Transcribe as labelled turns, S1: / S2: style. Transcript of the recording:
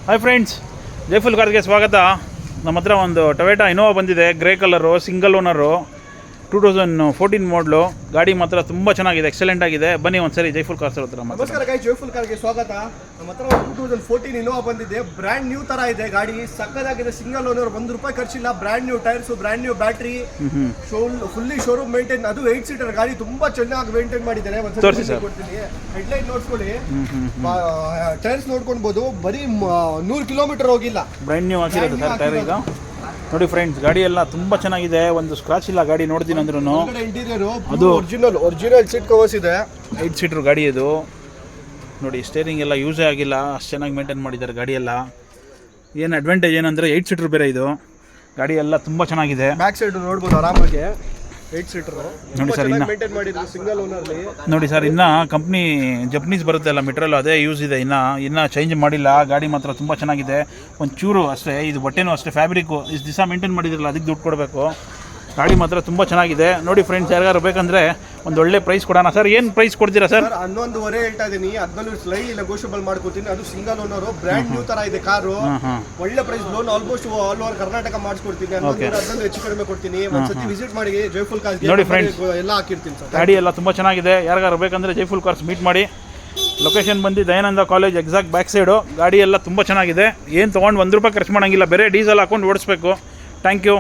S1: Hi friends, ಜೈಫುಲ್ ಕಾರ್ಗೆ ಸ್ವಾಗತ. ನಮ್ಮ ಹತ್ರ ಒಂದು ಟೊಯೋಟಾ ಇನೋವಾ ಬಂದಿದೆ, ಗ್ರೇ ಕಲರು, ಸಿಂಗಲ್ ಓನರು, 2014 ಮಾಡಲು. ಗಾಡಿ ಮಾತ್ರ ತುಂಬ ಚೆನ್ನಾಗಿದೆ, ಎಕ್ಸಲೆಂಟ್ ಆಗಿದೆ. ಬನ್ನಿ ಒಂದ್ಸರಿ ಜೈಫುಲ್ ಕಾರ್ಸ್ ಹತ್ರ.
S2: ನಮಸ್ಕಾರ ಗೈ, ಜೈಫುಲ್ ಕಾರ್ಗೆ ಸ್ವಾಗತ. ನಮ್ಮ ಹತ್ರ 2014 ಇನೋವಾ ಬಂದಿದೆ, ಬ್ರ್ಯಾಂಡ್ ನ್ಯೂ ತರ ಇದೆ ಗಾಡಿ, ಸಕ್ಕದಾಗಿದೆ. ಸಿಂಗಲ್ ಓನರ್, ₹1 ಖರ್ಚಿಲ್ಲ, brand new tyres, brand new battery, fully showroom maintain. ಅದು 8 ಸೀಟರ್ ಗಾಡಿ, ತುಂಬಾ ಚೆನ್ನಾಗಿ ಮೇಂಟೈನ್ ಮಾಡಿದ್ದಾರೆ. ಕೊಡ್ತೀನಿ, ಹೆಡ್ಲೈಟ್ ನೋಡ್ಕೊಳ್ಳಿ, ಟೈರ್ಸ್ ನೋಡ್ಕೊಳ್ಬಹುದು. ಬರೀ 100 ಕಿಲೋಮೀಟರ್ ಹೋಗಿಲ್ಲ,
S1: ಬ್ರ್ಯಾಂಡ್ ನ್ಯೂ ಆಗಿರೋದು ಸರ್ ಟೈರ್. ಈಗ ನೋಡಿ ಫ್ರೆಂಡ್ಸ್, ಗಾಡಿ ಎಲ್ಲ ತುಂಬ ಚೆನ್ನಾಗಿದೆ, ಒಂದು ಸ್ಕ್ರಾಚ್ ಇಲ್ಲ ಗಾಡಿ. ನೋಡ್ತೀನಿ ಅಂದ್ರೂ
S2: ಇಂಟೀರಿಯರು ಅದು ಒರಿಜಿನಲ್ ಸೀಟ್ ಕವರ್ಸ್ ಇದೆ.
S1: 8 ಸೀಟರ್ ಗಾಡಿ ಇದು. ನೋಡಿ, ಸ್ಟೇರಿಂಗ್ ಎಲ್ಲ ಯೂಸೇ ಆಗಿಲ್ಲ, ಅಷ್ಟು ಚೆನ್ನಾಗಿ ಮೇಂಟೈನ್ ಮಾಡಿದ್ದಾರೆ ಗಾಡಿ ಎಲ್ಲ. ಏನು ಅಡ್ವಾಂಟೇಜ್ ಏನಂದರೆ 8 ಸೀಟರ್ ಬೇರೆ ಇದು. ಗಾಡಿ ಎಲ್ಲ ತುಂಬ ಚೆನ್ನಾಗಿದೆ.
S2: ಬ್ಯಾಕ್ ಸೈಡ್ ನೋಡ್ಬೋದು ಆರಾಮಾಗಿ, 8 ಸೀಟರ್
S1: ನೋಡಿ ಸರ್. ಇನ್ನು
S2: ಮೇಂಟೈನ್ ಮಾಡಿದ್ರು ಸಿಂಗಲ್ ಓನರ್ಲಿ.
S1: ನೋಡಿ ಸರ್, ಇನ್ನು ಕಂಪ್ನಿ ಜಪನೀಸ್ ಬರುತ್ತೆ ಅಲ್ಲ ಮೆಟೀರಿಯಲ್, ಅದೇ ಯೂಸ್ ಇದೆ. ಇನ್ನು ಚೇಂಜ್ ಮಾಡಿಲ್ಲ. ಗಾಡಿ ಮಾತ್ರ ತುಂಬ ಚೆನ್ನಾಗಿದೆ. ಒಂಚೂರು ಅಷ್ಟೇ, ಇದು ಬಟ್ಟೆನೂ ಅಷ್ಟೇ, ಫ್ಯಾಬ್ರಿಕ್ಕು ಇಷ್ಟು ದಿವಸ ಮೇಂಟೈನ್ ಮಾಡಿದ್ರಲ್ಲ, ಅದಕ್ಕೆ ದುಡ್ಡು ಕೊಡಬೇಕು. ಗಾಡಿ ಮಾತ್ರ ತುಂಬ ಚೆನ್ನಾಗಿದೆ. ನೋಡಿ ಫ್ರೆಂಡ್ಸ್, ಯಾರಿಗಾರು ಬೇಕಂದರೆ ಒಂದು ಒಳ್ಳೆ ಪ್ರೈಸ್ ಕೊಡೋಣ. ಸರ್, ಏನು ಪ್ರೈಸ್ ಕೊಡ್ತೀರಾ ಸರ್?
S2: 11.5 ಹೇಳ್ತಾ ಇದ್ದೀನಿ, 14 ಸ್ಲೈಡ್ ನೆಗೋಷಿಯಬಲ್ ಮಾಡ್ಕೊತೀನಿ. ಅದು ಸಿಂಗಲ್ ಓನರು, ಬ್ರ್ಯಾಂಡ್ ನ್ಯೂ ತರ ಇದೆ ಕಾರು. ಒಳ್ಳೆ price, loan almost all over Karnataka ಮಾಡಿಸ್ಕೊಡ್ತೀನಿ. 11 ಹೆಚ್ಚು ಕಡಿಮೆ ಕೊಡ್ತೀನಿ. ಒಂದ್ಸತಿ ವಿಸಿಟ್ ಮಾಡಿ ಜೈಫುಲ್ ಕಾರ್ಸ್.
S1: ನೋಡಿ ಫ್ರೆಂಡ್ಸ್,
S2: ಎಲ್ಲ ಹಾಕಿರ್ತೀನಿ ಸರ್.
S1: ಗಾಡಿ ಎಲ್ಲ ತುಂಬ ಚೆನ್ನಾಗಿದೆ. ಯಾರಿಗಾರು ಬೇಕಂದರೆ ಜೈಫುಲ್ ಕಾರ್ಸ್ ಮೀಟ್ ಮಾಡಿ. ಲೊಕೇಶನ್ ಬಂದು Dayananda college exact back side. ಗಾಡಿ ಎಲ್ಲ ತುಂಬ ಚೆನ್ನಾಗಿದೆ. ಏನು ತೊಗೊಂಡು ₹1 ಖರ್ಚು ಮಾಡೋಂಗಿಲ್ಲ, ಬೇರೆ ಡೀಸೆಲ್ ಹಾಕೊಂಡು ಓಡಿಸ್ಬೇಕು. Thank you.